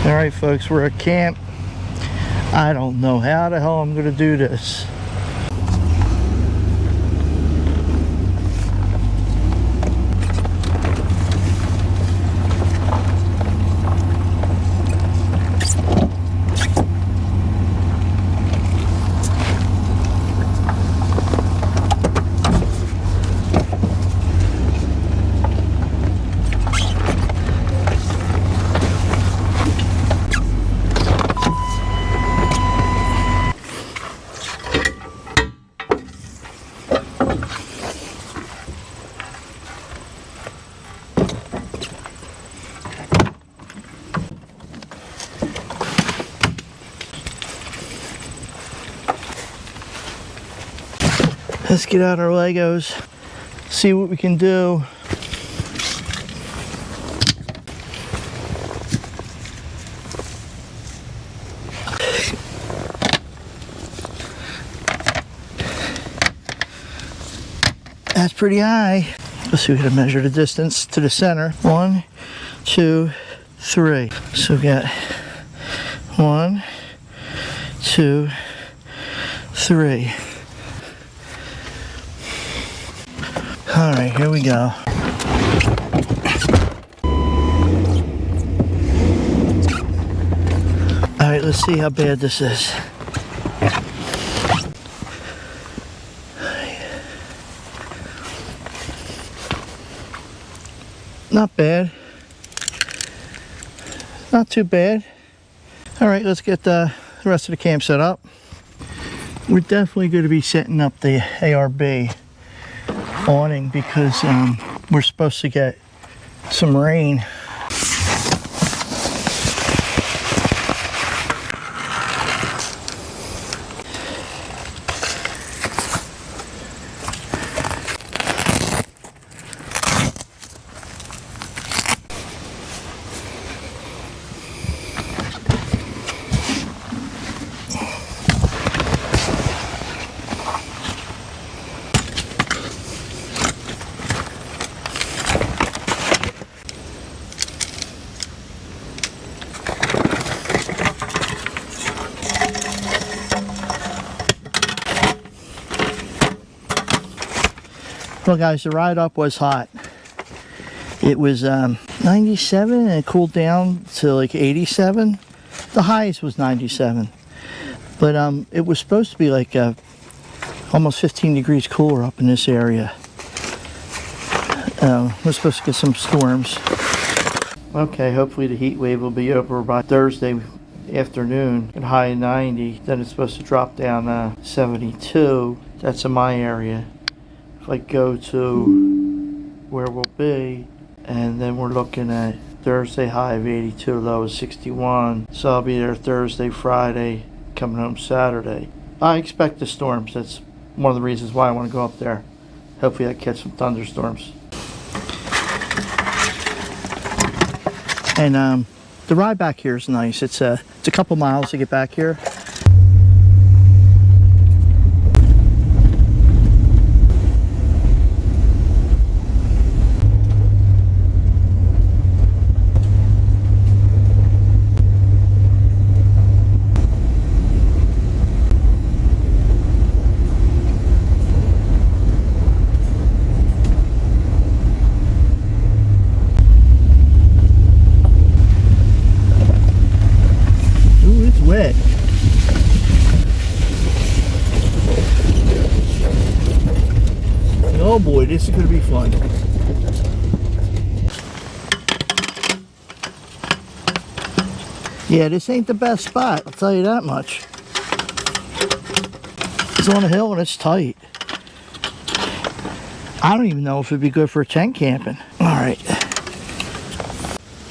All right, folks, we're at camp. I don't know how the hell I'm gonna do this. Let's get out our Legos, see what we can do. That's pretty high. Let's see, we gotta measure the distance to the center. 1, 2, 3. So we got 1, 2, 3. All right, here we go. All right, let's see how bad this is. Not bad. Not too bad. All right, let's get the rest of the camp set up. We're definitely going to be setting up the ARB awning because we're supposed to get some rain. Well guys, the ride up was hot. It was 97 and it cooled down to like 87. The highest was 97. But it was supposed to be like almost 15 degrees cooler up in this area. We're supposed to get some storms. Okay, hopefully the heat wave will be over by Thursday afternoon at high 90. Then it's supposed to drop down 72. That's in my area. If I go to where we'll be, and then we're looking at Thursday high of 82, low of 61. So I'll be there Thursday, Friday, coming home Saturday. I expect the storms. That's one of the reasons why I want to go up there. Hopefully I catch some thunderstorms. And the ride back here is nice. It's a couple miles to get back here. Wet. Oh boy, this is going to be fun. Yeah, this ain't the best spot, I'll tell you that much. It's on a hill and it's tight. I don't even know if it'd be good for tent camping. Alright,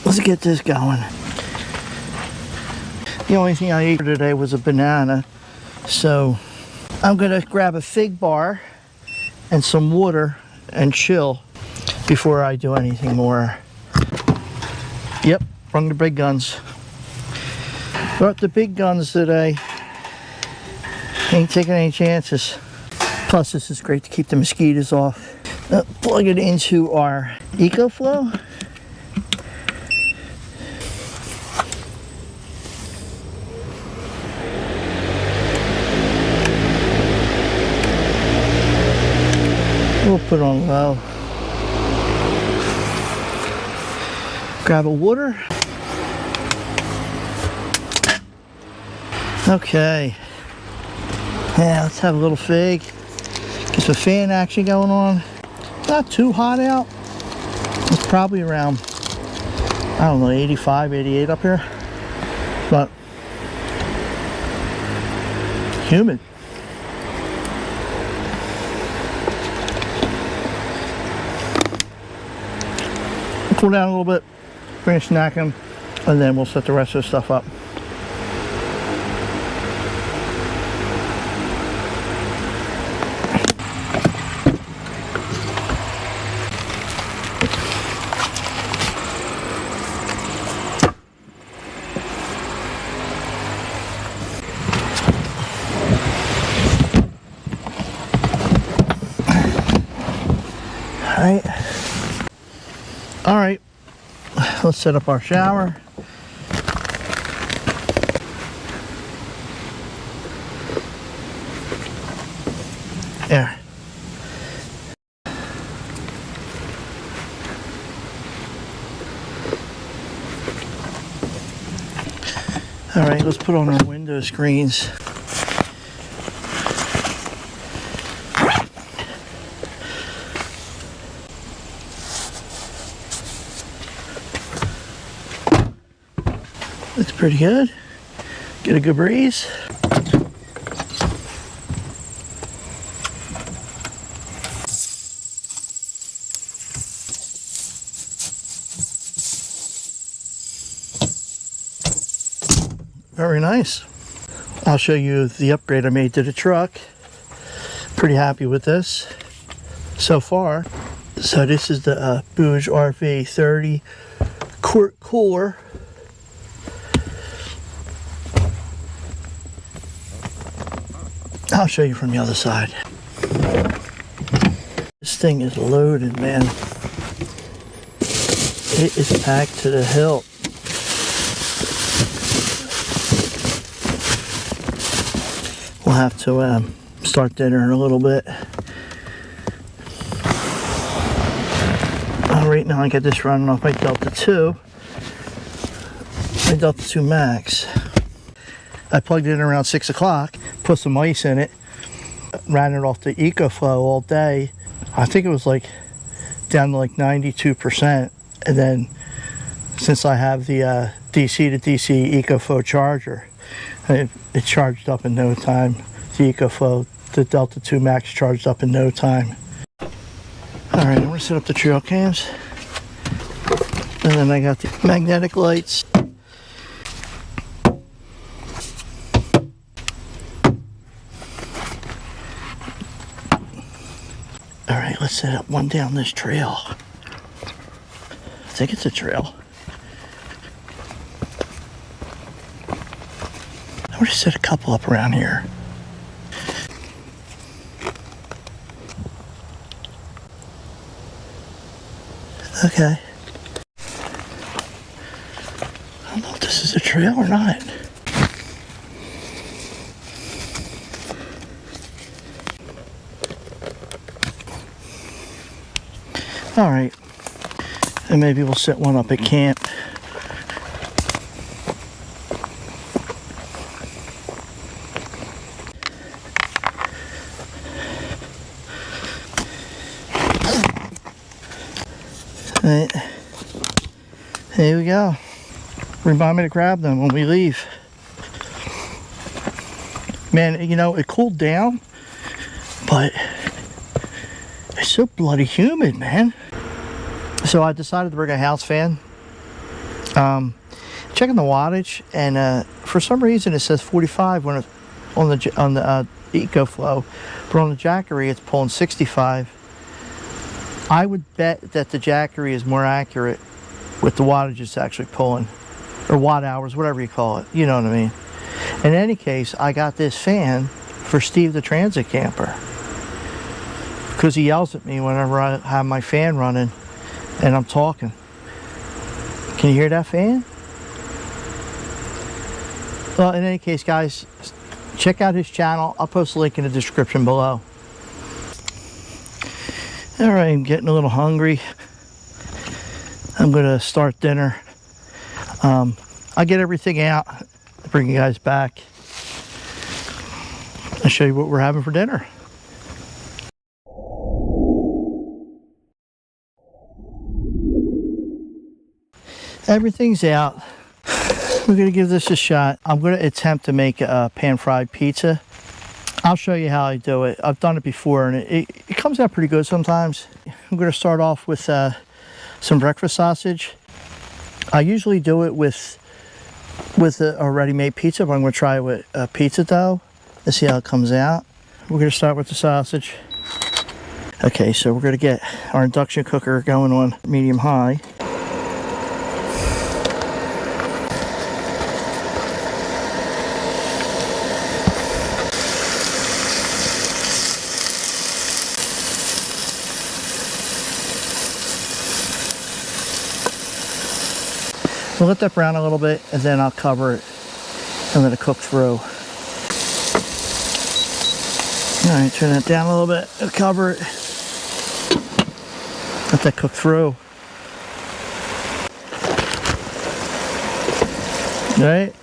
let's get this going. The only thing I ate for today was a banana, so I'm gonna grab a fig bar and some water and chill before I do anything more. Yep, bring the big guns. Brought the big guns today. Ain't taking any chances. Plus, this is great to keep the mosquitoes off. Plug it into our EcoFlow. We'll put on low. Grab a water. Okay. Yeah, let's have a little fig. Get some fan action going on. Not too hot out. It's probably around, I don't know, 85, 88 up here. But humid. Cool down a little bit, finish snacking, and then we'll set the rest of the stuff up. All right, let's set up our shower. There. All right, let's put on our window screens. Looks pretty good. Get a good breeze. Very nice. I'll show you the upgrade I made to the truck. Pretty happy with this so far. So this is the Booge RV 30 quart cooler. I'll show you from the other side. This thing is loaded, man. It is packed to the hilt. We'll have to start dinner in a little bit. Right now I got this running off my Delta 2. My Delta 2 Max. I plugged it in around 6 o'clock, put some ice in it, ran it off the EcoFlow all day. I think it was like down to like 92%. And then since I have the DC to DC EcoFlow charger, it charged up in no time. The EcoFlow, the Delta 2 Max charged up in no time. All right, I'm gonna set up the trail cams. And then I got the magnetic lights. All right, let's set up one down this trail. I think it's a trail. I'm gonna set a couple up around here. Okay. I don't know if this is a trail or not. All right. And maybe we'll set one up at camp. Right. Here we go. Remind me to grab them when we leave. Man, you know, it cooled down, but it's so bloody humid, man. So I decided to bring a house fan. Checking the wattage, and for some reason it says 45 when it's on the EcoFlow, but on the Jackery it's pulling 65. I would bet that the Jackery is more accurate with the wattage it's actually pulling, or watt hours, whatever you call it. You know what I mean? In any case, I got this fan for Steve the Transit Camper because he yells at me whenever I have my fan running and I'm talking. Can you hear that fan? Well, in any case, guys, check out his channel. I'll post a link in the description below. All right, I'm getting a little hungry. I'm gonna start dinner. I'll get everything out, bring you guys back, and show you what we're having for dinner. Everything's out. We're gonna give this a shot. I'm gonna attempt to make a pan-fried pizza. I'll show you how I do it. I've done it before, and it comes out pretty good sometimes. I'm gonna start off with some breakfast sausage. I usually do it with a ready-made pizza, but I'm gonna try it with pizza dough. Let's see how it comes out. We're gonna start with the sausage. Okay, so we're gonna get our induction cooker going on medium-high. We'll let that brown a little bit, and then I'll cover it and let it cook through. All right, turn that down a little bit and cover it. Let that cook through. All right.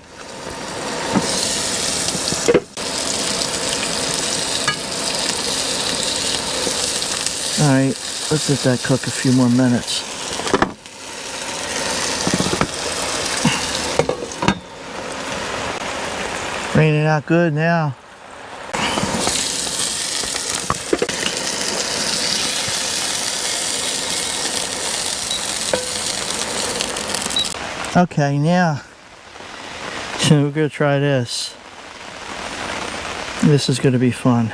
All right, let's let that cook a few more minutes. Raining out good now. Okay, now, so we're gonna try this. This is gonna be fun.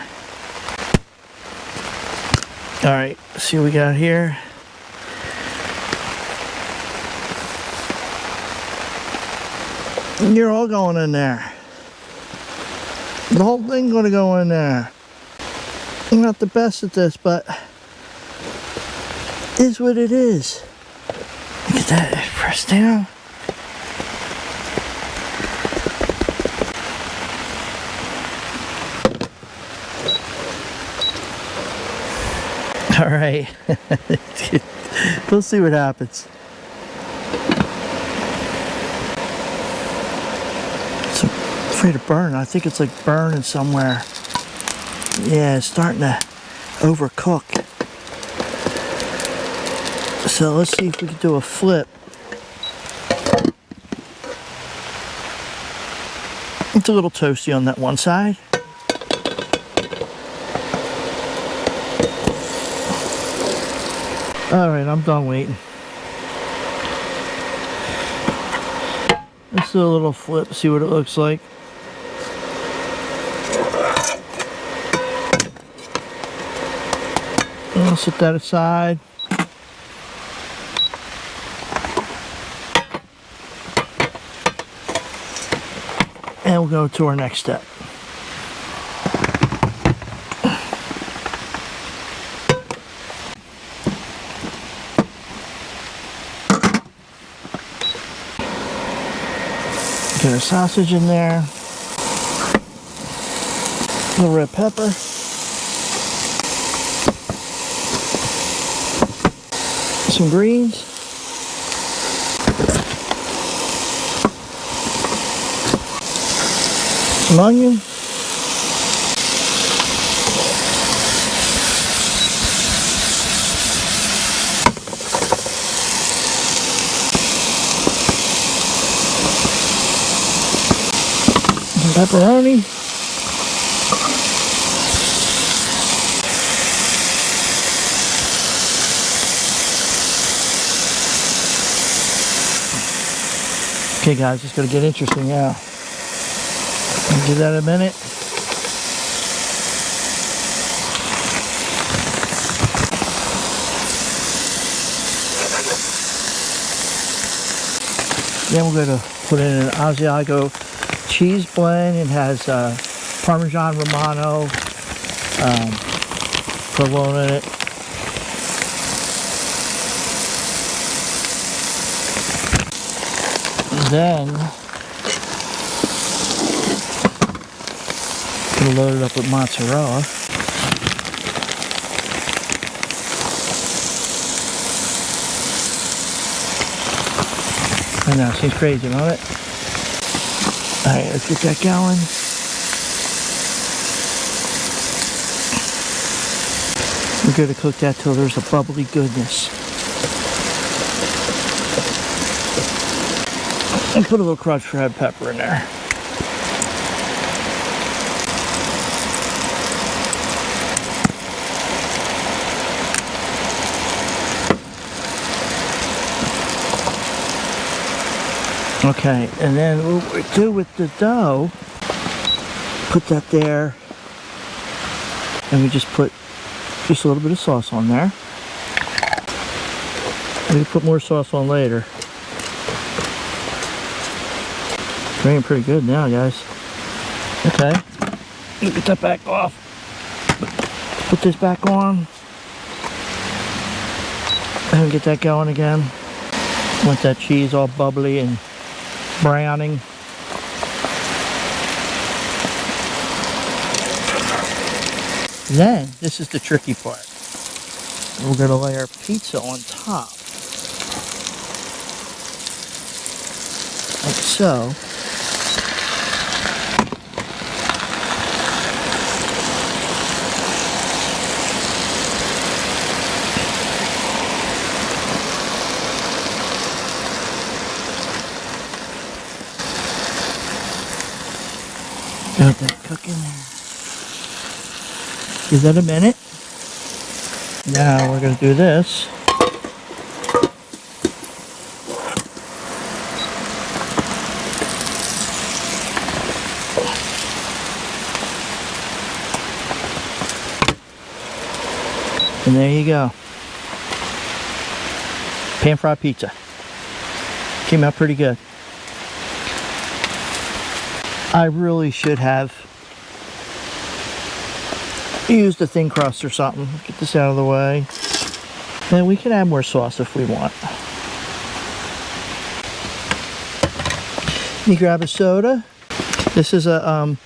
All right, see what we got here. You're all going in there. The whole thing gonna go in there. I'm not the best at this, but it is what it is. Look at that, press down. All right, we'll see what happens. To burn. I think it's like burning somewhere. Yeah, it's starting to overcook. So let's see if we can do a flip. It's a little toasty on that one side. All right, I'm done waiting. Let's do a little flip, see what it looks like. I'll set that aside. And we'll go to our next step. Get our sausage in there. A little red pepper. Some greens, some onion, some pepperoni. Okay guys, it's gonna get interesting now. Give that a minute. Then we're gonna put in an Asiago cheese blend. It has Parmesan Romano, provolone in it. Then gonna load it up with mozzarella. I know, seems crazy, don't it? Alright, let's get that going. We're going to cook that till there's a bubbly goodness. And put a little crushed red pepper in there. Okay, and then what we do with the dough, put that there, and we just put just a little bit of sauce on there. We put more sauce on later. It's pretty good now, guys. Okay, get that back off. Put this back on, and get that going again. Want that cheese all bubbly and browning. Then, this is the tricky part. We're going to lay our pizza on top. Like so. Got that cooking there. Give that a minute. Now we're going to do this. And there you go. Pan fried pizza. Came out pretty good. I really should have used a thin crust or something. Get this out of the way. And we can add more sauce if we want. You grab a soda. This is a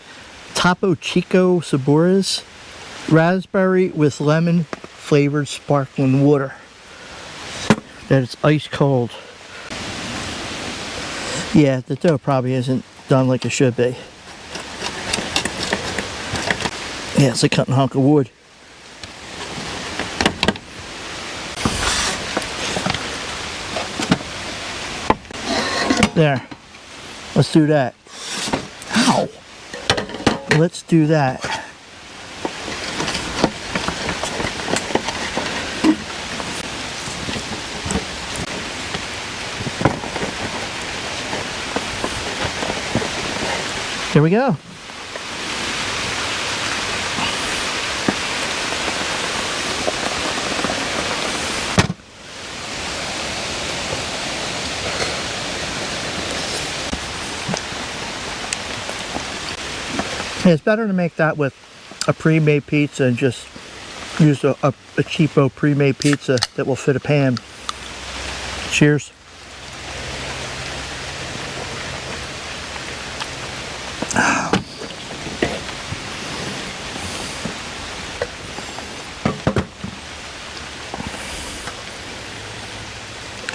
Topo Chico Sabores raspberry with lemon flavored sparkling water. That it's ice cold. Yeah, the dough probably isn't done like it should be. Yeah, it's like cutting a hunk of wood. There. Let's do that. Ow! Let's do that. Here we go. It's better to make that with a pre-made pizza and just use a cheapo pre-made pizza that will fit a pan. Cheers.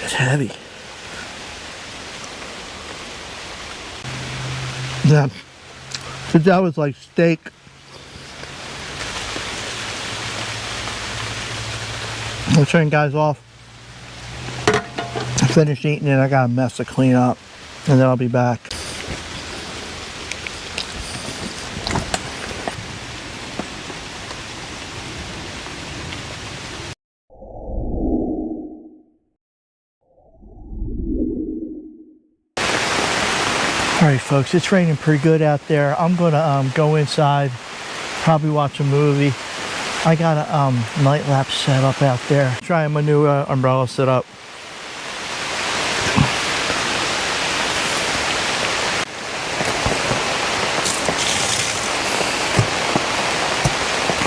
It's heavy. Yeah. That was like steak. I'll turn guys off. I finished eating it. I got a mess to clean up, and then I'll be back. Alright folks, it's raining pretty good out there. I'm gonna go inside, probably watch a movie. I got a night lapse set up out there. Trying my new umbrella setup.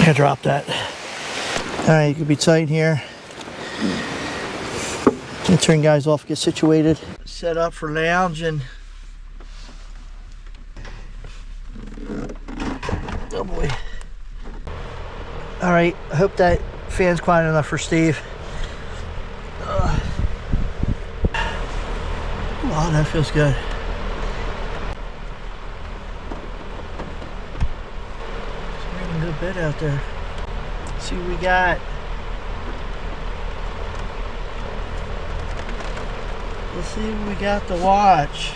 I drop that. Alright, you can be tight here. Gonna turn guys off, get situated. Set up for lounging. Oh boy. Alright, I hope that fan's quiet enough for Steve. Oh, that feels good. It's raining a good bit out there. Let's see what we got. Let's see what we got to watch.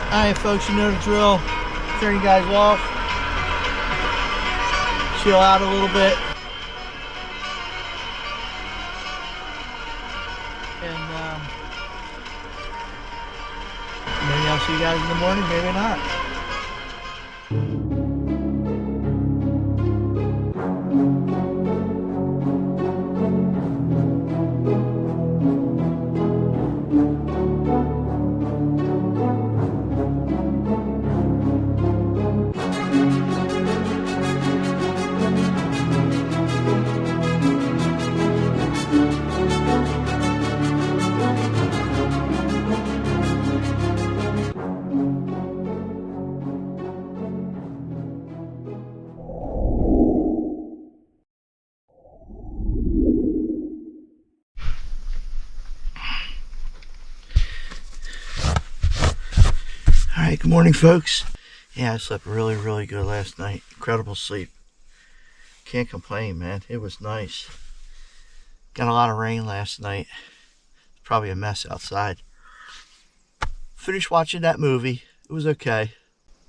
Alright folks, you know the drill. Turn you guys off. Chill out a little bit. And maybe I'll see you guys in the morning, maybe not. Alright, good morning folks. Yeah, I slept really good last night. Incredible sleep. Can't complain, man. It was nice. Got a lot of rain last night. Probably a mess outside. Finished watching that movie. It was okay.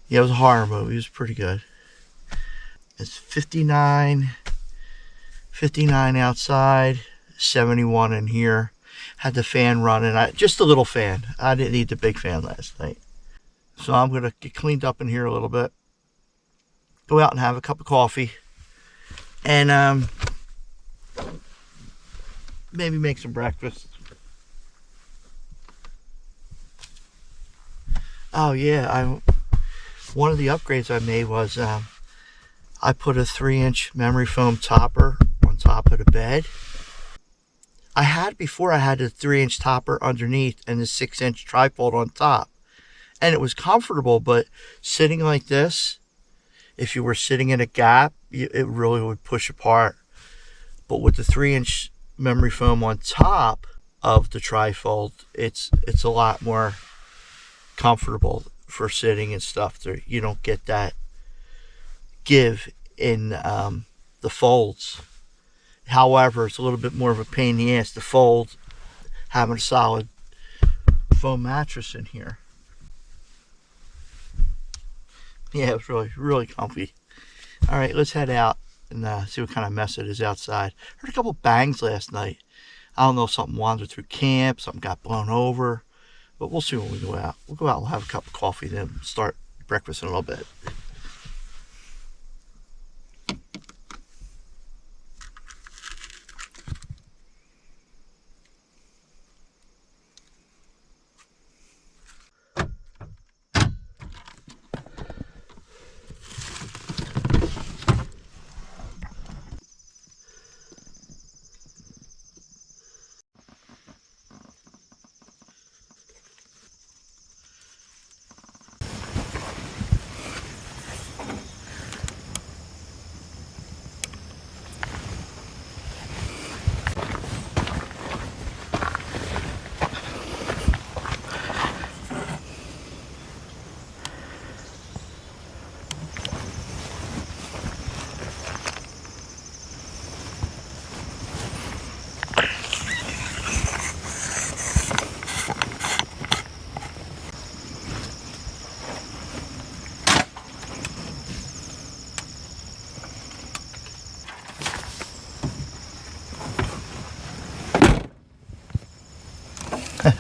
Yeah, it was a horror movie. It was pretty good. It's 59 outside, 71 in here. Had the fan running. Just a little fan. I didn't need the big fan last night. So I'm going to get cleaned up in here a little bit. Go out and have a cup of coffee. And maybe make some breakfast. Oh yeah, one of the upgrades I made was I put a 3-inch memory foam topper on top of the bed. Before I had a 3-inch topper underneath and the 6-inch trifold on top. And it was comfortable, but sitting like this, if you were sitting in a gap, it really would push apart. But with the 3-inch memory foam on top of the trifold, it's a lot more comfortable for sitting and stuff. You don't get that give in the folds. However, it's a little bit more of a pain in the ass to fold having a solid foam mattress in here. Yeah, it was really comfy. All right, let's head out and see what kind of mess it is outside. Heard a couple bangs last night. I don't know if something wandered through camp, something got blown over, but we'll see when we go out. We'll go out, we'll have a cup of coffee, then start breakfast in a little bit.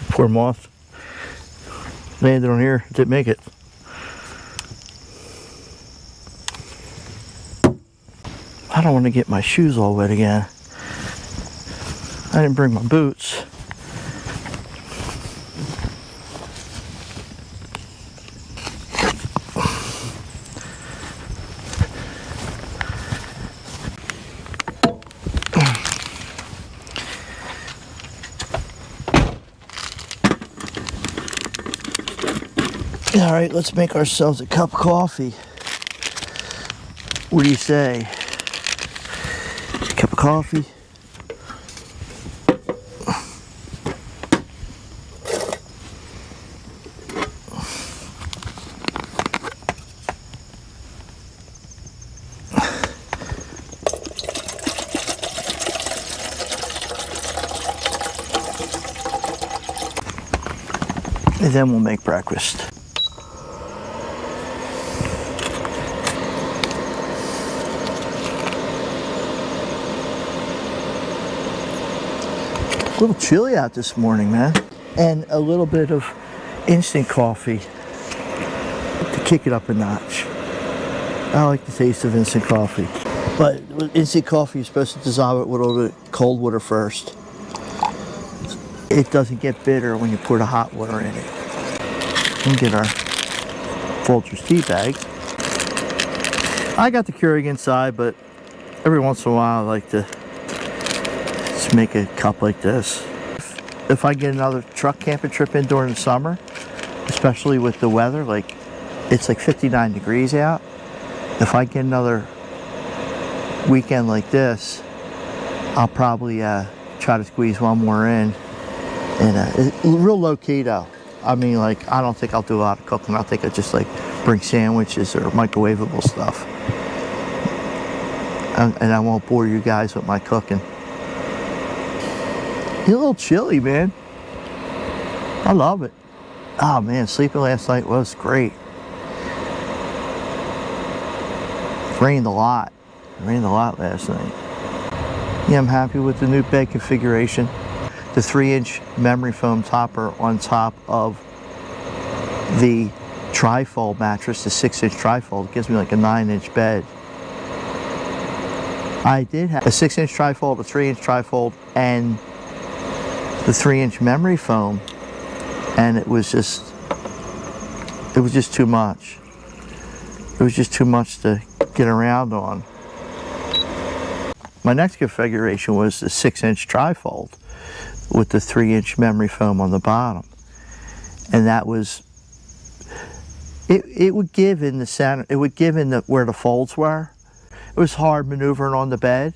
Poor moth. Landed on here, didn't make it. I don't want to get my shoes all wet again. I didn't bring my boots. All right, let's make ourselves a cup of coffee. What do you say? A cup of coffee. And then we'll make breakfast. A little chilly out this morning, man. And a little bit of instant coffee to kick it up a notch. I like the taste of instant coffee. But with instant coffee, you're supposed to dissolve it with a little bit of cold water first. It doesn't get bitter when you put a hot water in it. We'll get our Folgers tea bags. I got the Keurig inside, but every once in a while I like to just make a cup like this. If I get another truck camping trip in during the summer, especially with the weather, like it's like 59 degrees out. If I get another weekend like this, I'll probably try to squeeze one more in. And real low key though. I mean, like, I don't think I'll do a lot of cooking. I think I'll just like bring sandwiches or microwavable stuff. And I won't bore you guys with my cooking. You're a little chilly, man. I love it. Oh man, sleeping last night was great. It rained a lot. It rained a lot last night. Yeah, I'm happy with the new bed configuration. The 3-inch memory foam topper on top of the trifold mattress, the 6-inch trifold, gives me like a 9-inch bed. I did have a 6-inch trifold, a 3-inch trifold, and the 3-inch memory foam, and it was just too much. It was just too much to get around on. My next configuration was the 6-inch trifold with the 3-inch memory foam on the bottom, and that was it would give in the center, it would give in the where the folds were. It was hard maneuvering on the bed,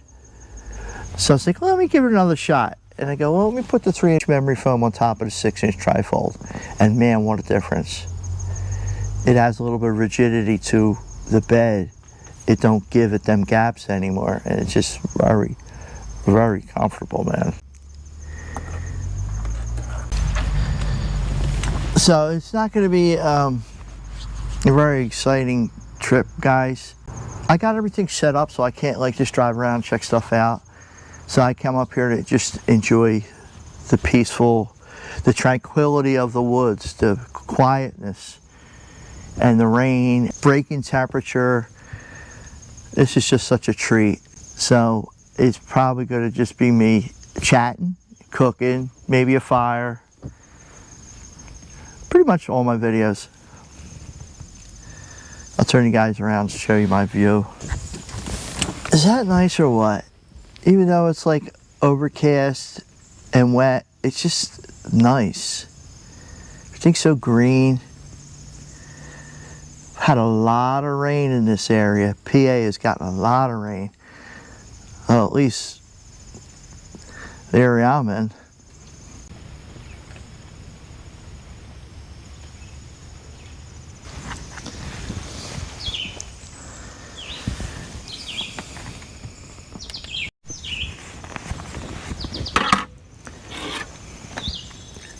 so I was like, well, let me give it another shot. And I go, well, let me put the 3-inch memory foam on top of the 6-inch trifold, and man, what a difference. It has a little bit of rigidity to the bed. It don't give it them gaps anymore, and it's just very, very comfortable, man. So it's not going to be a very exciting trip, guys. I got everything set up so I can't like just drive around and check stuff out. So I come up here to just enjoy the peaceful, the tranquility of the woods, the quietness, and the rain, breaking temperature. This is just such a treat. So it's probably going to just be me chatting, cooking, maybe a fire. Pretty much all my videos. I'll turn you guys around to show you my view. Is that nice or what? Even though it's like overcast and wet, it's just nice. Everything's so green. Had a lot of rain in this area. PA has gotten a lot of rain. Well, at least the area I'm in.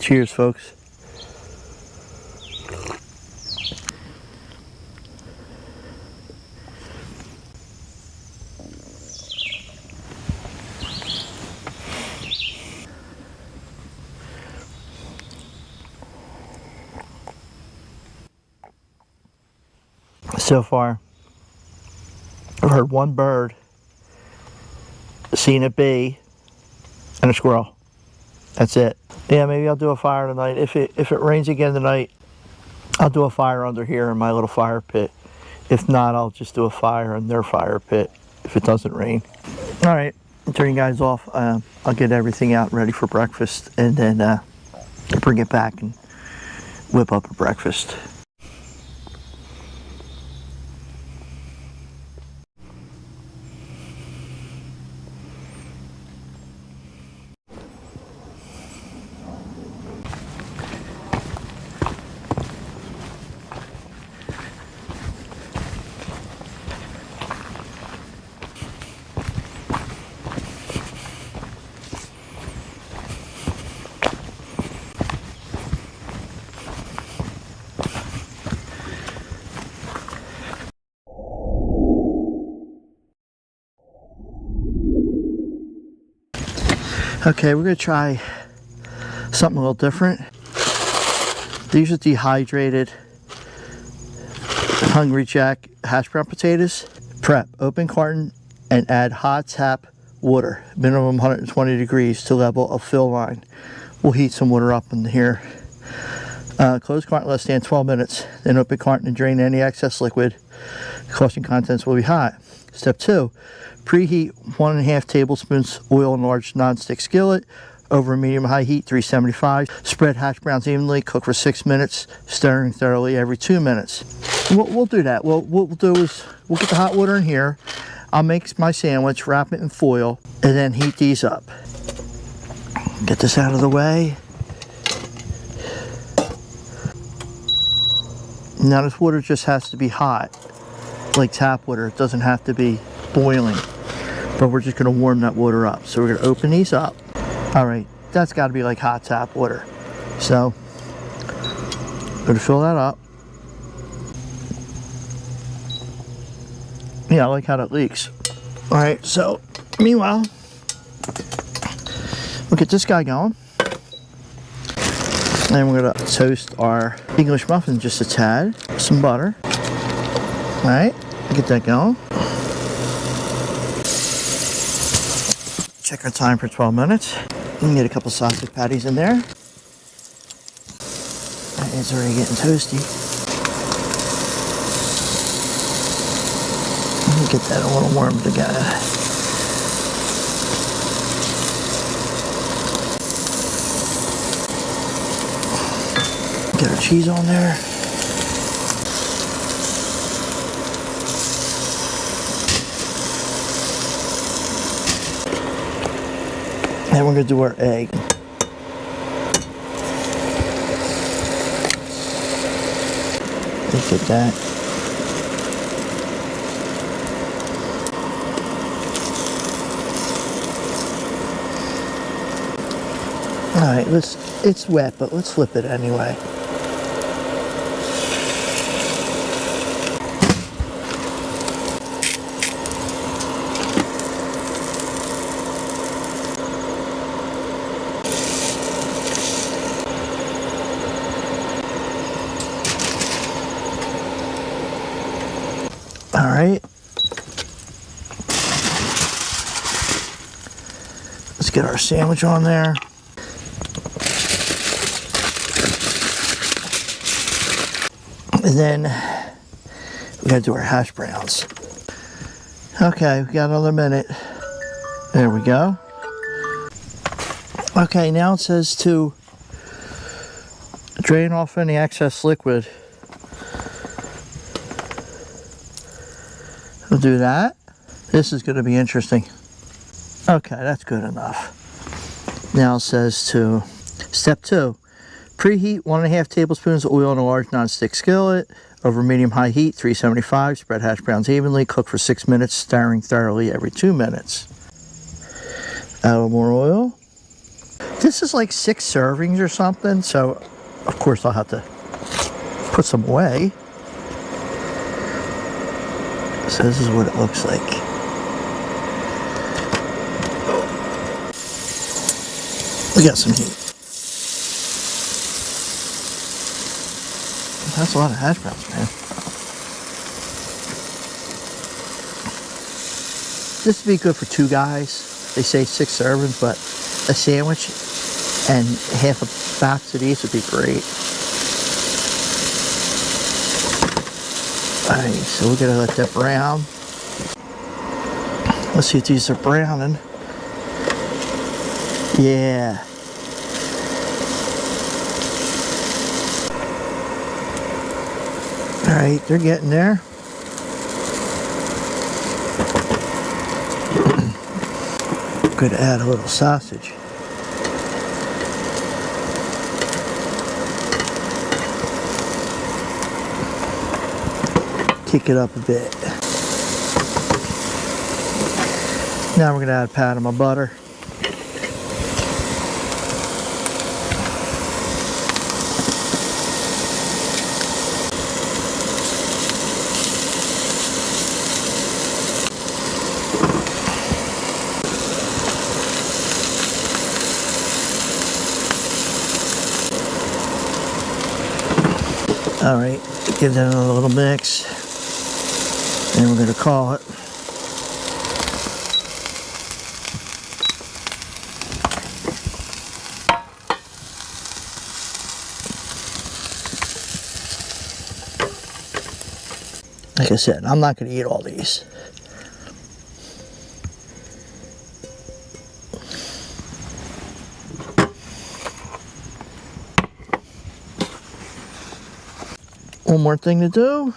Cheers, folks. So far, I've heard one bird, seen a bee, and a squirrel. That's it. Yeah, maybe I'll do a fire tonight. If it rains again tonight, I'll do a fire under here in my little fire pit. If not, I'll just do a fire in their fire pit if it doesn't rain. All right, I'll turn you guys off. I'll get everything out ready for breakfast, and then bring it back and whip up a breakfast. Okay, we're gonna try something a little different. These are dehydrated Hungry Jack hash brown potatoes. Prep, open carton and add hot tap water, minimum 120 degrees to level of fill line. We'll heat some water up in here. Close carton, let stand 12 minutes. Then open carton and drain any excess liquid. Caution contents will be hot. Step 2, preheat 1.5 tablespoons oil in large non-stick skillet over medium-high heat, 375. Spread hash browns evenly, cook for 6 minutes, stirring thoroughly every 2 minutes. We'll do that. What we'll do is we'll get the hot water in here. I'll make my sandwich, wrap it in foil, and then heat these up. Get this out of the way. Now this water just has to be hot, like tap water. It doesn't have to be boiling, but we're just gonna warm that water up. So we're gonna open these up. All right, that's gotta be like hot tap water. So I'm gonna fill that up. Yeah, I like how that leaks. All right, so meanwhile, we'll get this guy going. And we're gonna toast our English muffin just a tad. Some butter. All right, get that going. Check our time for 12 minutes. We can get a couple sausage patties in there. That is already getting toasty. Get that a little warm together. Get our cheese on there. And we're going to do our egg. Let's get that. Alright, it's wet, but let's flip it anyway. Alright. Let's get our sandwich on there. And then we gotta do our hash browns. Okay, we got another minute. There we go. Okay, now it says to drain off any excess liquid. We'll do that. This is gonna be interesting. Okay, that's good enough. Now it says to step 2. Preheat 1.5 tablespoons of oil in a large non-stick skillet over medium-high heat, 375. Spread hash browns evenly. Cook for 6 minutes, stirring thoroughly every 2 minutes. Add a little more oil. This is like 6 servings or something, so of course I'll have to put some away. So this is what it looks like. We got some heat. That's a lot of hash browns, man. This would be good for 2 guys. They say 6 servings, but a sandwich and half a box of these would be great. Alright, so we're gonna let that brown. Let's see if these are browning. Yeah. Alright, they're getting there. Could add a little sausage. Kick it up a bit. Now we're going to add a pat of my butter. All right, give that a little mix, and we're going to call it. Like I said, I'm not going to eat all these. One more thing to do.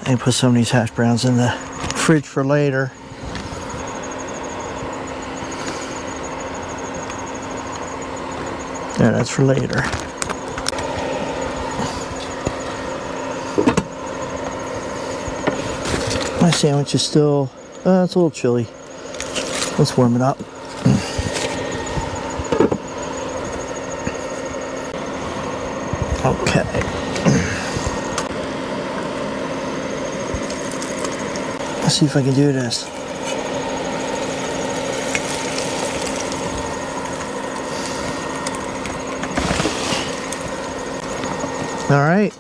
And put some of these hash browns in the fridge for later. Yeah, that's for later. My sandwich is still, it's a little chilly. Let's warm it up. Okay. Let's see if I can do this. All right.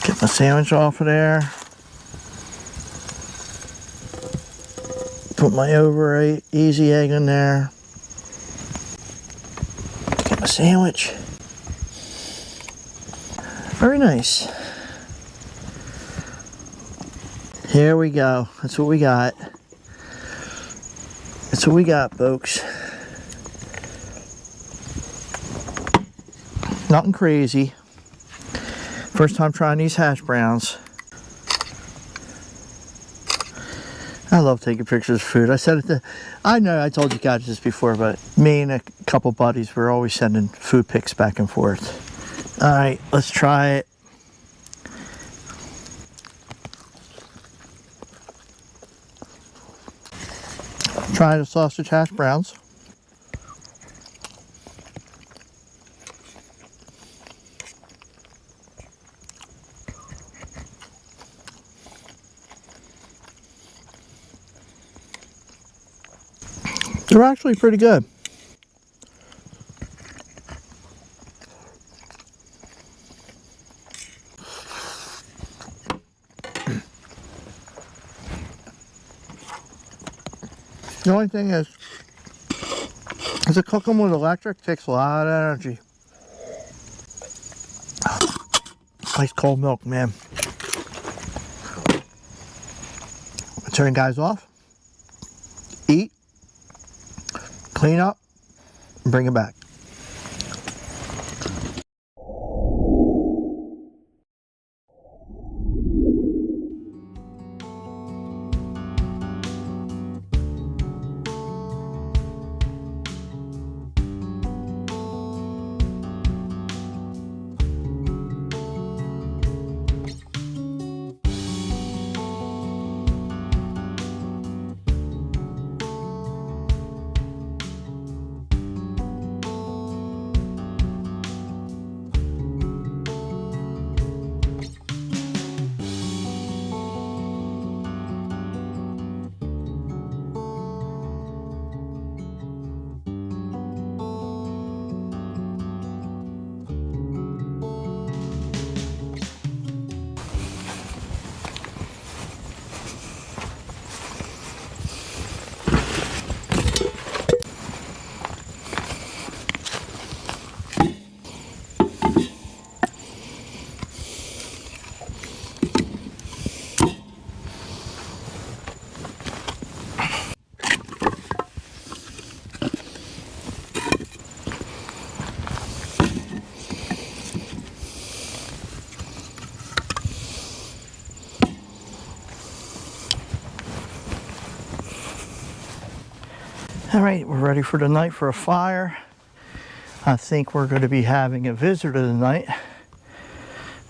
Get my sandwich off of there. Put my over easy egg in there. Get my sandwich. Very nice. Here we go. That's what we got. That's what we got, folks. Nothing crazy. First time trying these hash browns. I love taking pictures of food. I said it I know I told you guys this before, but me and a couple buddies were always sending food pics back and forth. All right, let's try it. Try the sausage hash browns. They're actually pretty good. The only thing is to cook them with electric takes a lot of energy. Nice cold milk, man. Turn guys off. Eat. Clean up. And bring it back. All right, we're ready for the night for a fire. I think we're going to be having a visitor tonight.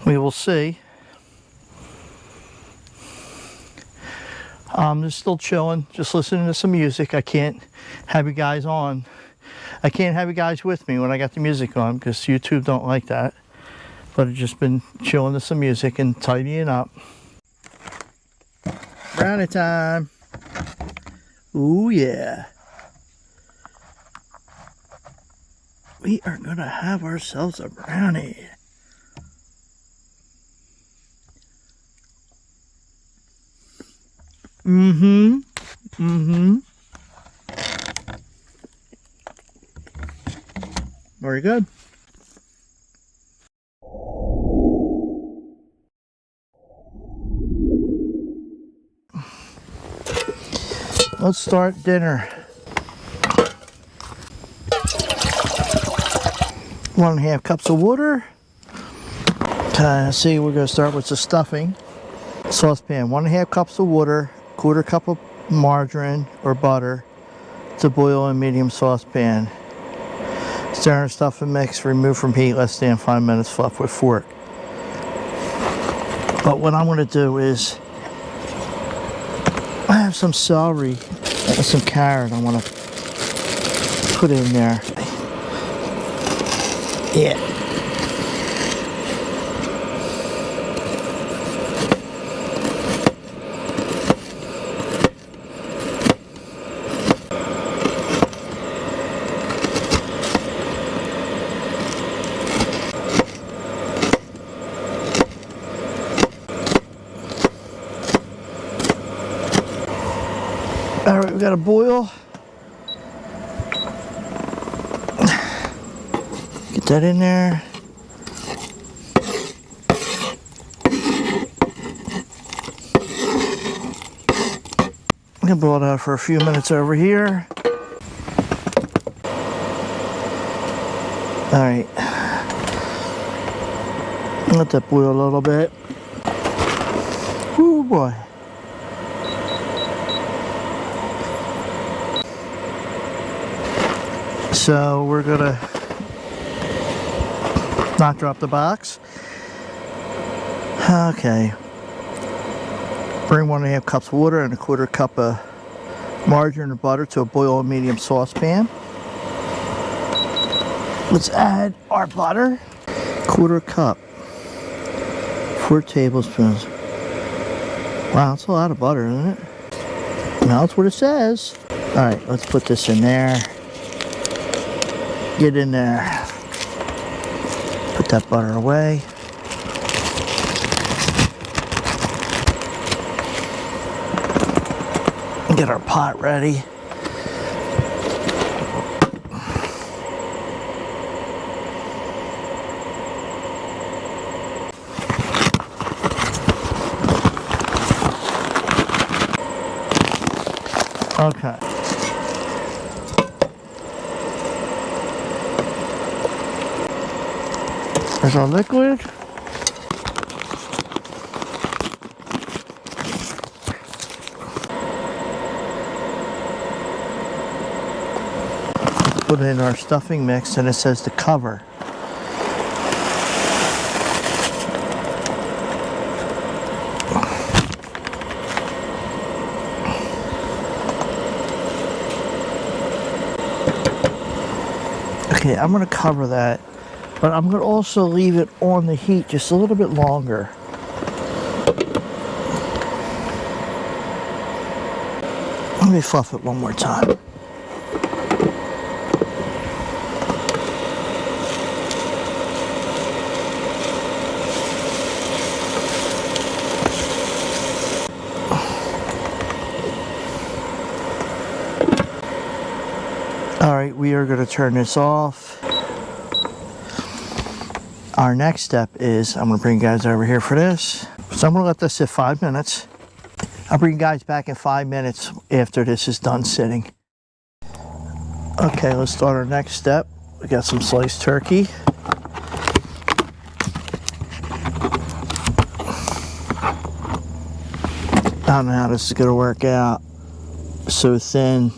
We will see. I'm just still chilling, just listening to some music. I can't have you guys on I can't have you guys with me when I got the music on because YouTube don't like that. But I've just been chilling to some music and tidying up. Brownie time. Ooh yeah. We are gonna have ourselves a brownie. Mm-hmm. Mm-hmm. Very good. Let's start dinner. 1.5 cups of water. See, we're going to start with the stuffing. Saucepan, 1.5 cups of water, 1/4 cup of margarine or butter to boil in medium saucepan. Stir and stuff and mix, remove from heat, let stand 5 minutes, fluff with fork. But what I'm going to do is, I have some celery and some carrot I want to put in there. Yeah. All right, we got a boil. Get that in there. I'm gonna boil it out for a few minutes over here. All right. Let that boil a little bit. Ooh boy. So we're gonna not drop the box. Okay. Bring 1.5 cups of water and 1/4 cup of margarine or butter to a boil in medium saucepan. Let's add our butter. 1/4 cup. 4 tablespoons. Wow, that's a lot of butter, isn't it? Now that's what it says. All right, let's put this in there. Get in there. Put that butter away. Get our pot ready. Okay. There's our liquid. Put in our stuffing mix, and it says to cover. Okay, I'm going to cover that, but I'm going to also leave it on the heat just a little bit longer. Let me fluff it one more time. Alright, we are going to turn this off. Our next step is, I'm going to bring you guys over here for this. So I'm going to let this sit 5 minutes. I'll bring you guys back in 5 minutes after this is done sitting. Okay, let's start our next step. We got some sliced turkey. I don't know how this is going to work out. So thin.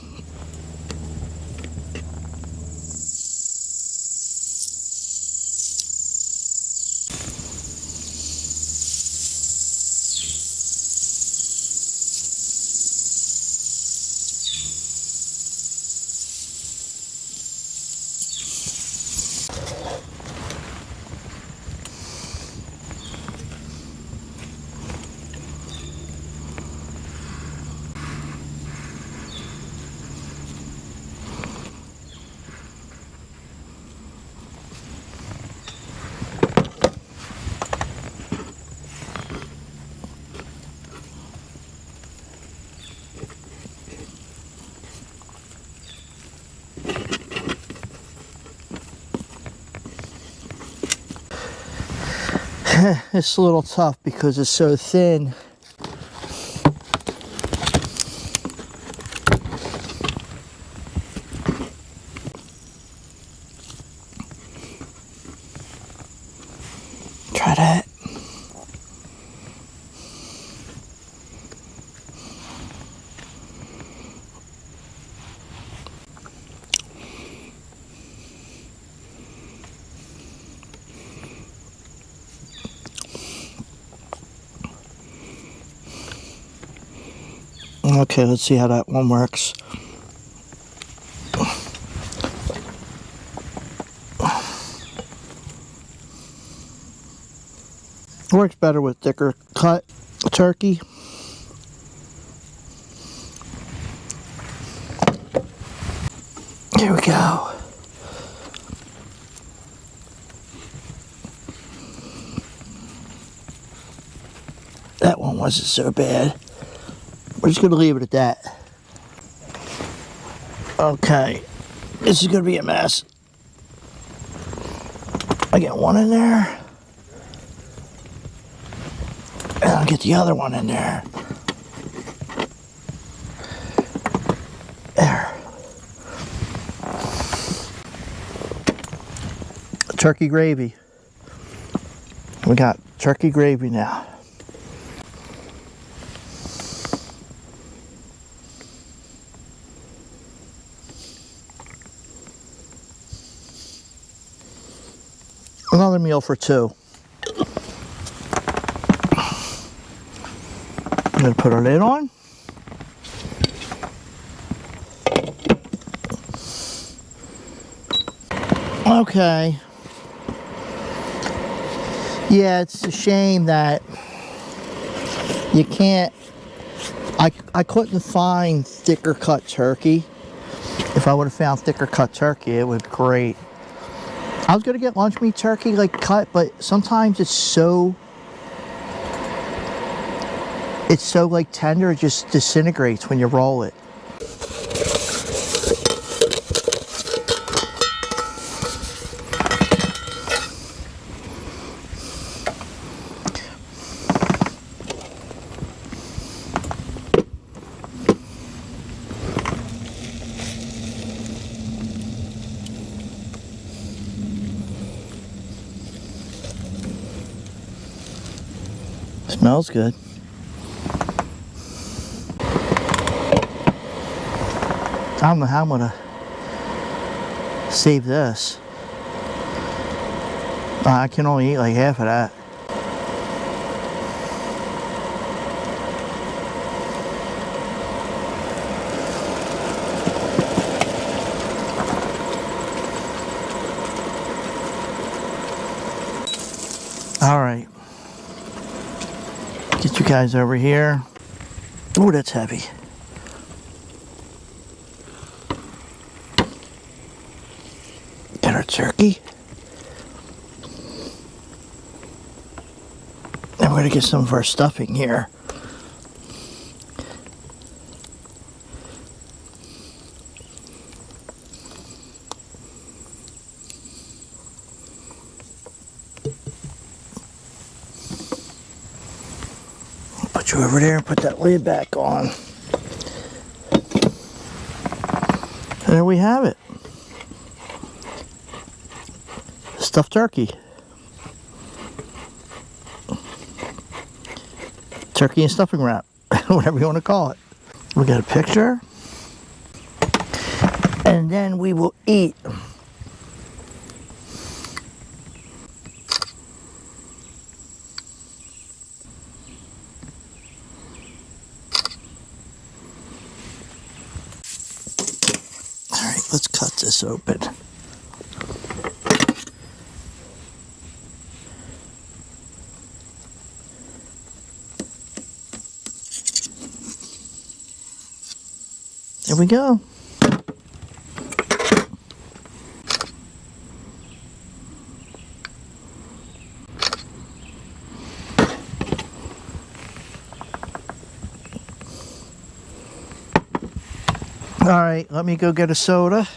It's a little tough because it's so thin. Try that. Okay, let's see how that one works. It works better with thicker cut turkey. Here we go. That one wasn't so bad. We're just going to leave it at that. Okay, this is going to be a mess. I get one in there. And I'll get the other one in there. There. Turkey gravy. We got turkey gravy now. Another meal for two. I'm going to put our lid on. Okay. Yeah, it's a shame that you can't, I couldn't find thicker cut turkey. If I would have found thicker cut turkey, it would be great. I was going to get lunch meat turkey like cut, but sometimes it's so like tender, it just disintegrates when you roll it. Smells good. I don't know how I'm gonna save this. I can only eat like half of that. All right. Get you guys over here. Oh, that's heavy. Get our turkey. And we're going to get some of our stuffing here. Put you over there and put that lid back on. And there we have it. Stuffed turkey. Turkey and stuffing wrap, whatever you want to call it. We got a picture. And then we will eat. All right, let's cut this open. There we go. All right, let me go get a soda.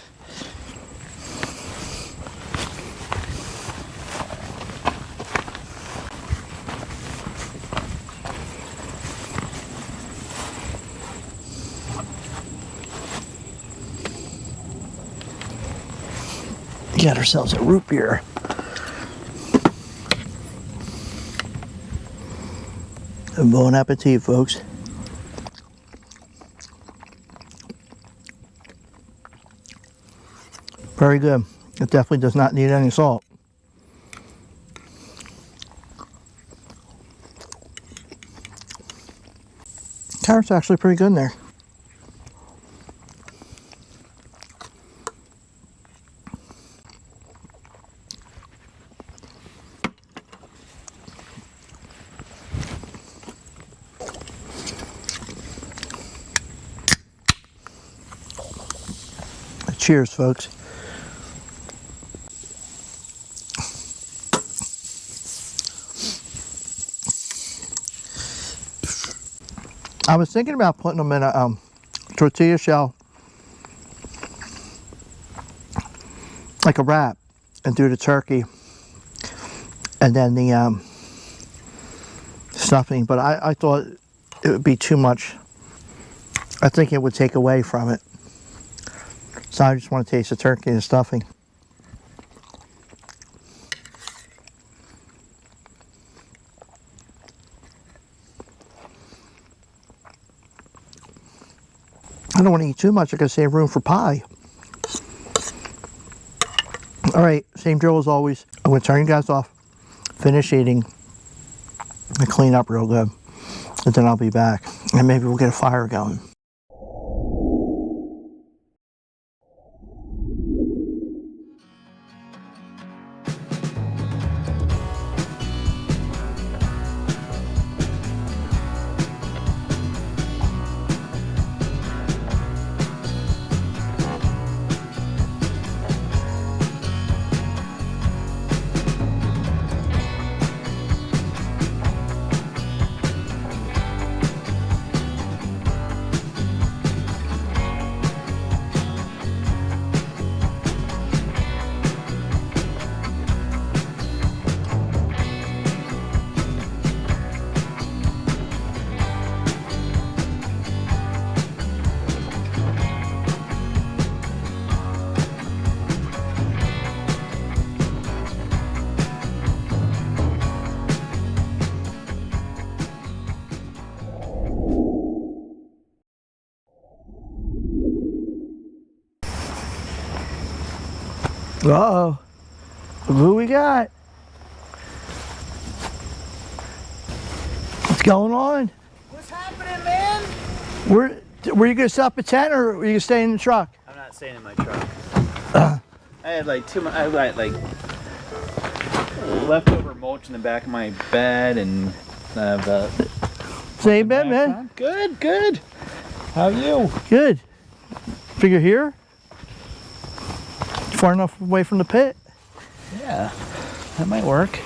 Get ourselves a root beer. And bon appetit, folks. Very good. It definitely does not need any salt. Carrot's actually pretty good in there. Cheers, folks. I was thinking about putting them in a tortilla shell, like a wrap, and do the turkey, and then the stuffing, but I thought it would be too much. I think it would take away from it. So I just want to taste the turkey and stuffing. I don't want to eat too much. I gotta save room for pie. All right, same drill as always. I'm gonna turn you guys off, finish eating, and clean up real good. And then I'll be back. And maybe we'll get a fire going. Uh-oh. Who we got? What's going on? What's happening, man? Were you gonna stop at 10 or were you gonna stay in the truck? I'm not staying in my truck. I had like I had like leftover mulch in the back of my bed, and I have Same bed, man. Good, good. How are you? Good. Figure here? Far enough away from the pit? Yeah, that might work.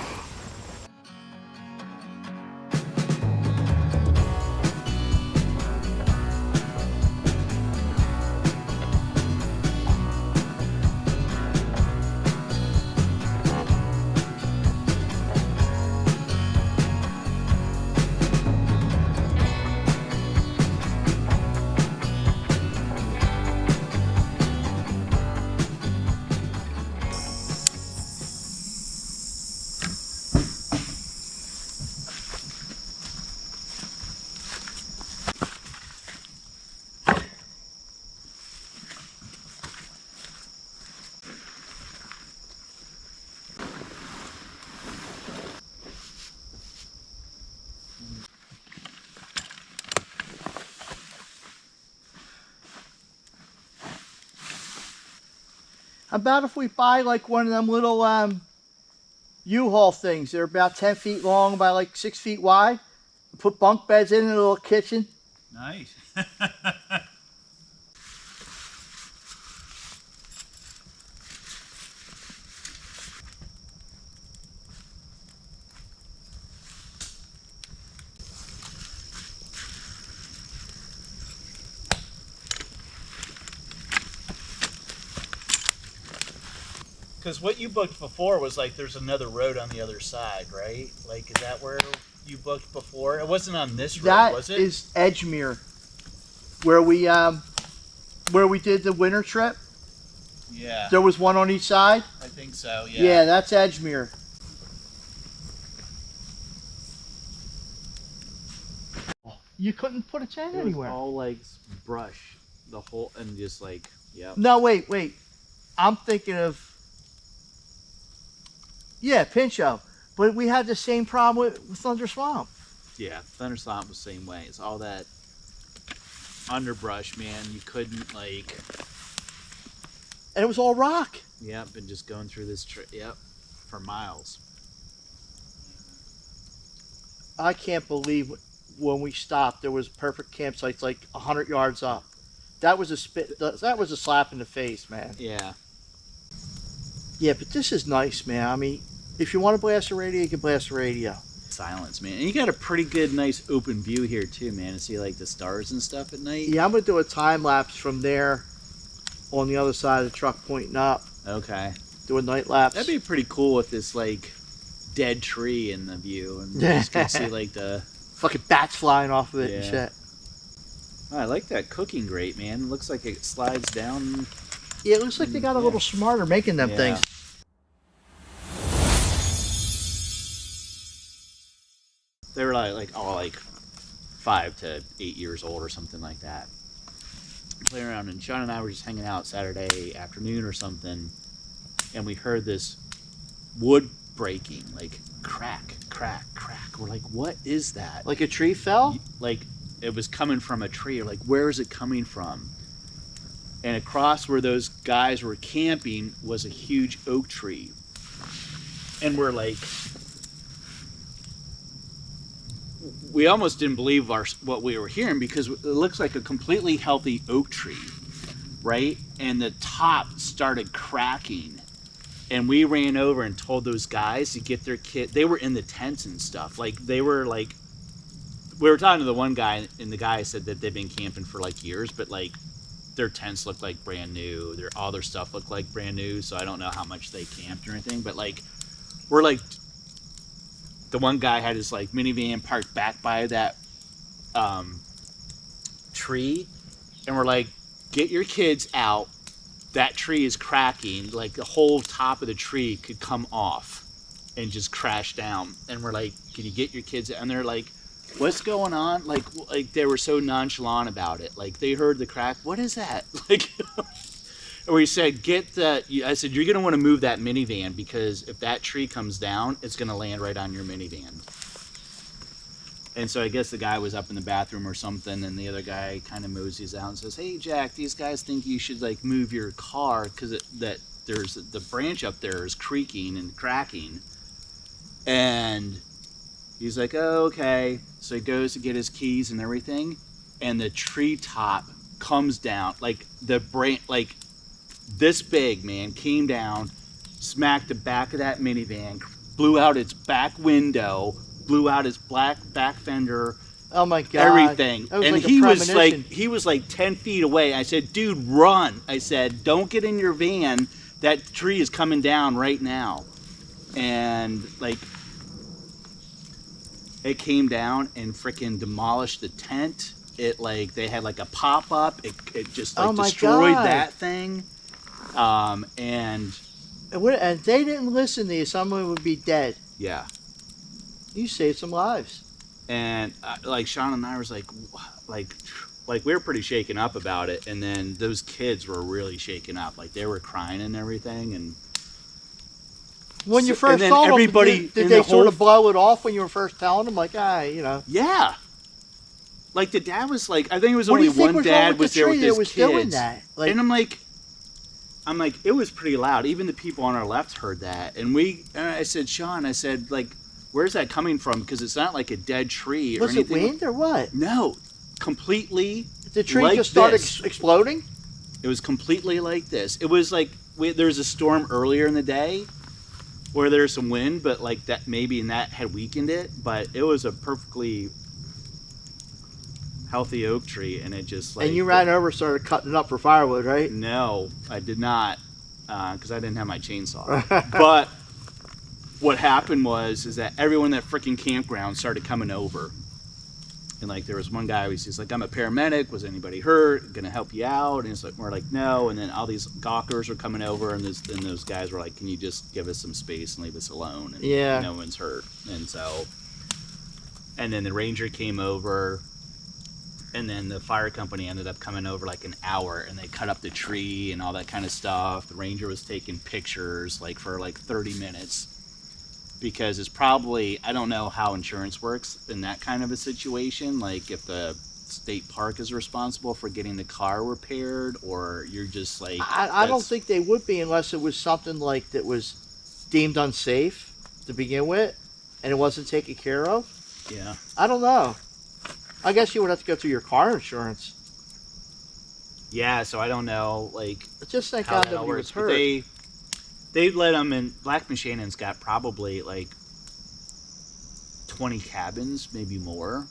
How about if we buy like one of them little U-Haul things? They're about 10 feet long by like 6 feet wide. Put bunk beds in a little kitchen. Nice. Because what you booked before was like there's another road on the other side, right? Like, is that where you booked before? It wasn't on this road, was it? That is Edgemere, where we did the winter trip. Yeah. There was one on each side? I think so, yeah. Yeah, that's Edgemere. You couldn't put a tent anywhere. All like brush, the whole, and just like, yep. No, wait. I'm thinking of, yeah, Pinchot. But we had the same problem with Thunder Swamp. Yeah, Thunder Swamp was the same way. It's all that underbrush, man. You couldn't like. And it was all rock. Yep, and just going through this, yep, for miles. I can't believe when we stopped, there was perfect campsites like 100 yards up. That was a slap in the face, man. Yeah. Yeah, but this is nice, man. I mean, if you want to blast a radio, you can blast a radio. Silence, man. And you got a pretty good, nice open view here too, man, to see like the stars and stuff at night. Yeah, I'm gonna do a time lapse from there on the other side of the truck pointing up. Okay. Do a night lapse. That'd be pretty cool with this like dead tree in the view, and you just can see like the fucking bats flying off of it and shit. Oh, I like that cooking grate, man. It looks like it slides down. Yeah, it looks like they got a little smarter making them things. They were like all like 5 to 8 years old or something like that. Playing around, and Sean and I were just hanging out Saturday afternoon or something, and we heard this wood breaking, like crack, crack, crack. We're like, what is that? Like a tree fell? Like it was coming from a tree. Like, where is it coming from? And across where those guys were camping was a huge oak tree. And we're like, we almost didn't believe what we were hearing, because it looks like a completely healthy oak tree, right? And the top started cracking. And we ran over and told those guys to get their kit. They were in the tents and stuff. Like, they were like, we were talking to the one guy, and the guy said that they've been camping for like years, but like their tents looked like brand new. All their stuff looked like brand new. So I don't know how much they camped or anything, but like, we're like, the one guy had his like minivan parked back by that tree, and we're like, get your kids out. That tree is cracking. Like the whole top of the tree could come off and just crash down. And we're like, can you get your kids out? And they're like, what's going on? Like they were so nonchalant about it. Like they heard the crack. What is that? Like, and we said, I said, you're going to want to move that minivan, because if that tree comes down, it's going to land right on your minivan. And so I guess the guy was up in the bathroom or something, and the other guy kind of moseys out and says, hey, Jack, these guys think you should like move your car, because there's the branch up there is creaking and cracking. And he's like, oh, okay. So he goes to get his keys and everything, and the tree top comes down, like the branch, like this big, man, came down, smacked the back of that minivan, blew out its back window, blew out his black back fender. Oh my God. Everything. And like he was like 10 feet away. I said, dude, run. I said, don't get in your van. That tree is coming down right now. And like, it came down and freaking demolished the tent. It like, they had like a pop up. It just like destroyed that thing. And they didn't listen to you. Someone would be dead. Yeah. You saved some lives. And like Sean and I was like we were pretty shaken up about it. And then those kids were really shaken up. Like they were crying and everything. And when you first told them, did they sort of blow it off when you were first telling them? Like, you know. Yeah. Like the dad was like, I think it was only one dad was there with his kids. Doing that? Like, and I'm like, it was pretty loud. Even the people on our left heard that. And I said, Sean, I said, like, where's that coming from? Because it's not like a dead tree or anything. Was it wind or what? No, completely. The tree just started exploding? It was completely like this. It was like there was a storm earlier in the day where there was some wind, but like that maybe that had weakened it. But it was a perfectly healthy oak tree, and it just like. And you ran over and started cutting it up for firewood, right? No, I did not, because I didn't have my chainsaw. But what happened is that everyone at that freaking campground started coming over, And like there was one guy he's like, I'm a paramedic, was anybody hurt, gonna help you out? And it's like, we're like, no. And then all these gawkers were coming over, and those guys were like, can you just give us some space and leave us alone, and Yeah. no one's hurt. And so, and then the ranger came over, and then the fire company ended up coming over like an hour, and they cut up the tree and all that kind of stuff. The ranger was taking pictures like for like 30 minutes, because it's probably, I don't know how insurance works in that kind of a situation, like if the state park is responsible for getting the car repaired, or you're just like, I don't think they would be unless it was something like that was deemed unsafe to begin with and it wasn't taken care of. Yeah. I don't know. I guess you would have to go through your car insurance. Yeah, so I don't know, like, Just thank how God that nobody works. was But hurt. they let them in. Black Shannon's got probably like 20 cabins, maybe more,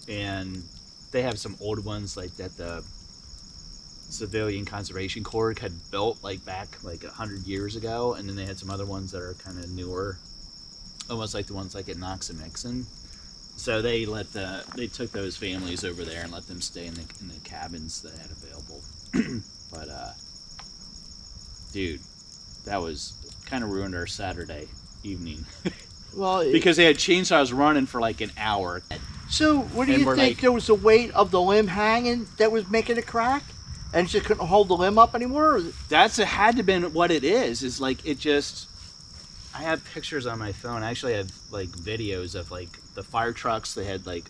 and they have some old ones like that the Civilian Conservation Corps had built like back like 100 years ago, and then they had some other ones that are kind of newer, almost like the ones like at Knox and Mixon. So they took those families over there and let them stay in the cabins they had available. But dude, that was kind of ruined our Saturday evening. Well, Because they had chainsaws running for like an hour. so what do and you we're think? like- There was the weight of the limb hanging that was making it crack, and it just couldn't hold the limb up anymore. That's had to been what it is like it just. I have pictures on my phone. I actually have like videos of like the fire trucks. They had like,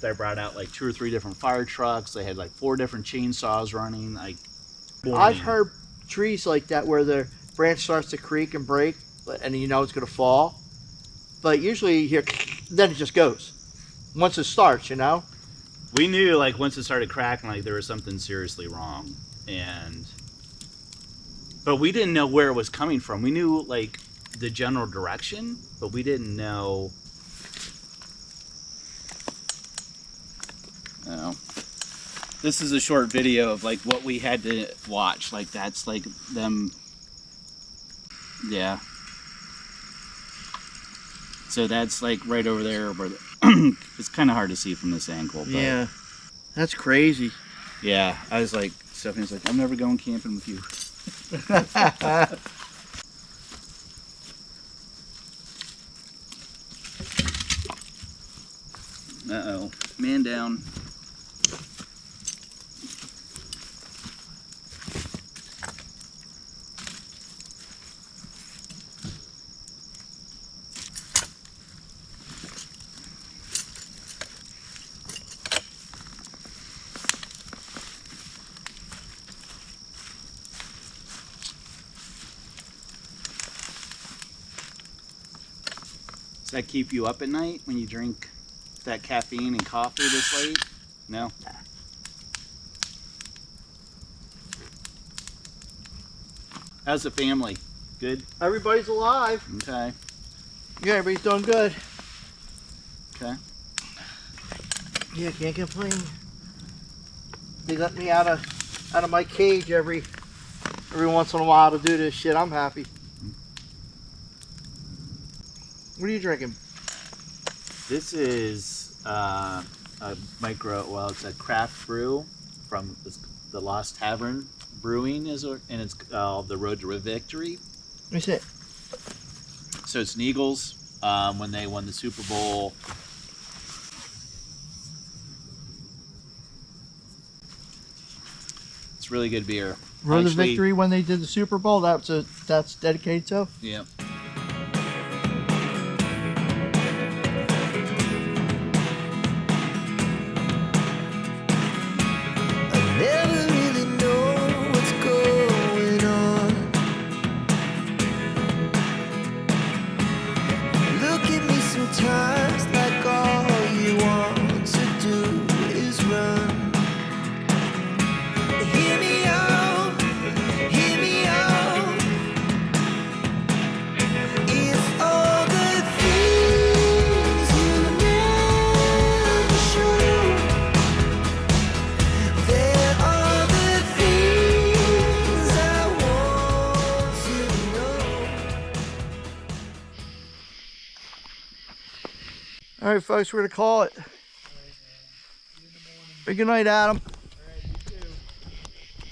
they brought out like 2 or 3 different fire trucks. They had like 4 different chainsaws running. Like, I've heard trees like that where the branch starts to creak and break, and you know it's going to fall. But usually you hear, then it just goes. Once it starts, you know. We knew like once it started cracking, like there was something seriously wrong, but we didn't know where it was coming from. We knew like the general direction, but we didn't know. Oh. This is a short video of like what we had to watch. Like that's like them. Yeah. So that's like right over there where it's kind of hard to see from this angle. But Yeah, that's crazy. yeah, I was like, Stephanie's like, I'm never going camping with you. Uh-oh. Man down. Does that keep you up at night when you drink that caffeine and coffee this late? No? How's the family? Good? Everybody's alive. Okay. Yeah, everybody's doing good. Okay. Yeah, can't complain. They let me out of my cage every once in a while to do this shit. I'm happy. What are you drinking? This is a it's a craft brew from the Lost Tavern Brewing, and it's called the Road to Victory. Let me see it. So it's an Eagles when they won the Super Bowl. It's really good beer. Road to Actually- Victory when they did the Super Bowl. That's dedicated to. Yeah. Never really know what's going on. Look at me sometimes like all you want to do is run. Hear me out, hear me out. All right, folks, we're gonna call it. Hey, good night, Adam.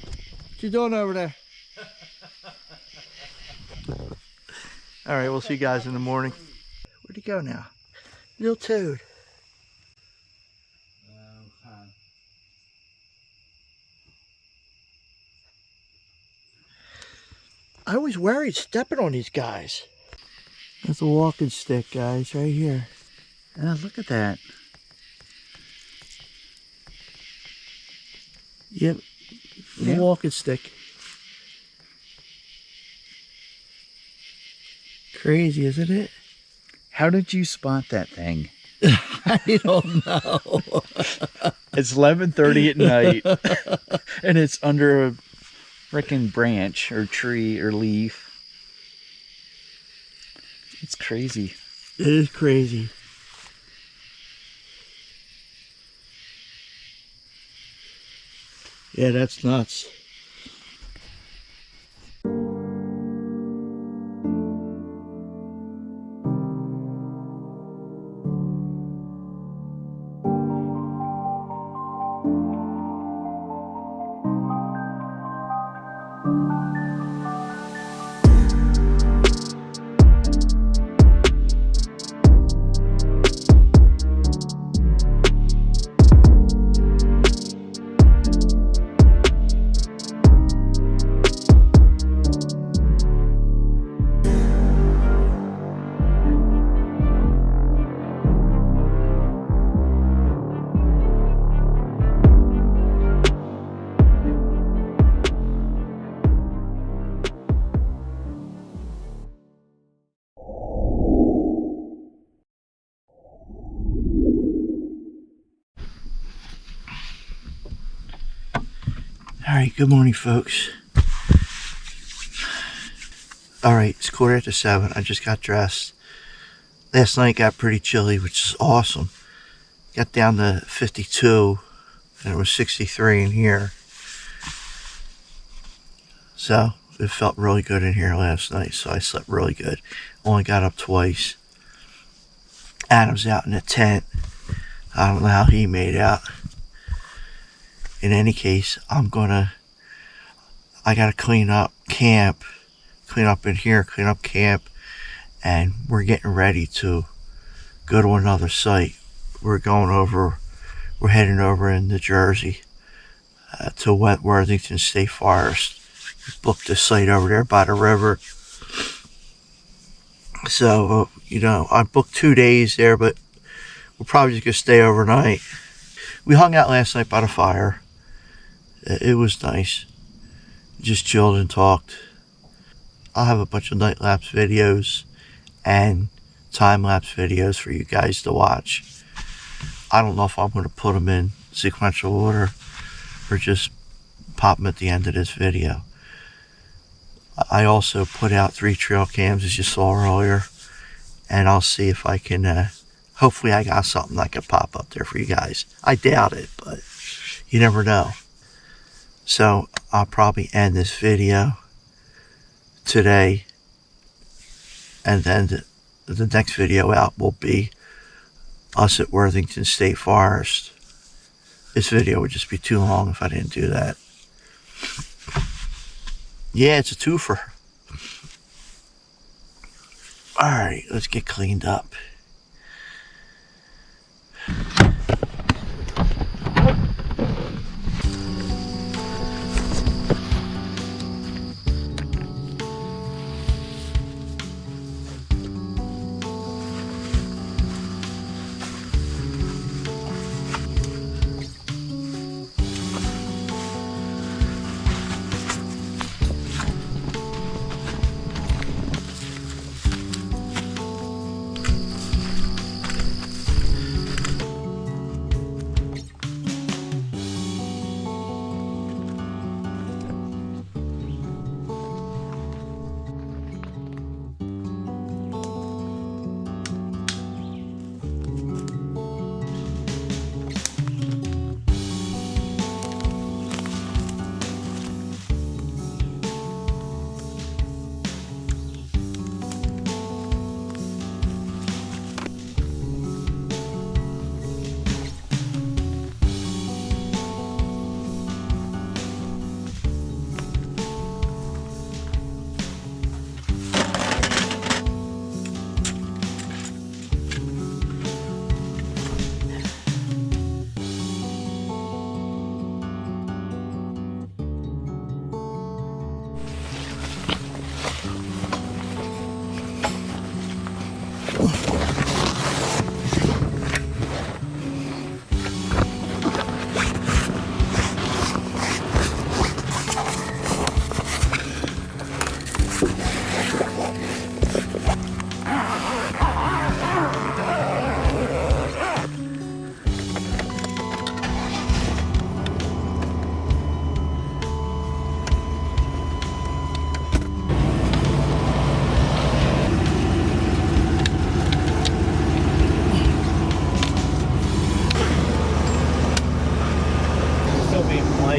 What you doing over there? All right, we'll see you guys in the morning. Where'd he go now? Little toad. I always worried stepping on these guys. That's a walking stick, guys, right here. Oh, look at that. Yep, Yeah. a walking stick. Crazy, isn't it? How did you spot that thing? I don't know. It's 11:30 at night, and it's under a freaking branch or tree or leaf. It's crazy. It is crazy. Yeah, that's nuts. All right, good morning, folks. All right, it's 7:15. I just got dressed. Last night got pretty chilly, which is awesome. Got down to 52, and it was 63 in here. So it felt really good in here last night, so I slept really good. Only got up twice. Adam's out in the tent. I don't know how he made out. In any case, I gotta clean up camp, clean up in here, clean up camp, and we're getting ready to go to another site. We're heading over in New Jersey to Worthington State Forest. We booked a site over there by the river. So, I booked 2 days there, but we're probably just gonna stay overnight. We hung out last night by the fire. It was nice. Just chilled and talked. I'll have a bunch of night lapse videos and time lapse videos for you guys to watch. I don't know if I'm going to put them in sequential order or just pop them at the end of this video. I also put out 3 trail cams, as you saw earlier, and I'll see if I can, hopefully I got something I can pop up there for you guys. I doubt it, but you never know. So I'll probably end this video today, and then the next video out will be us at Worthington State Forest. This video would just be too long if I didn't do that. Yeah, it's a twofer. Alright, let's get cleaned up.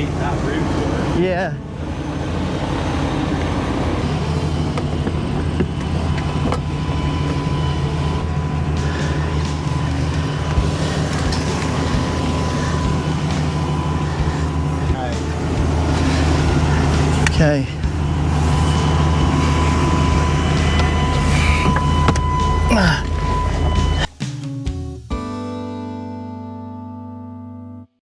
height, not room for it. Yeah. Okay. Ah.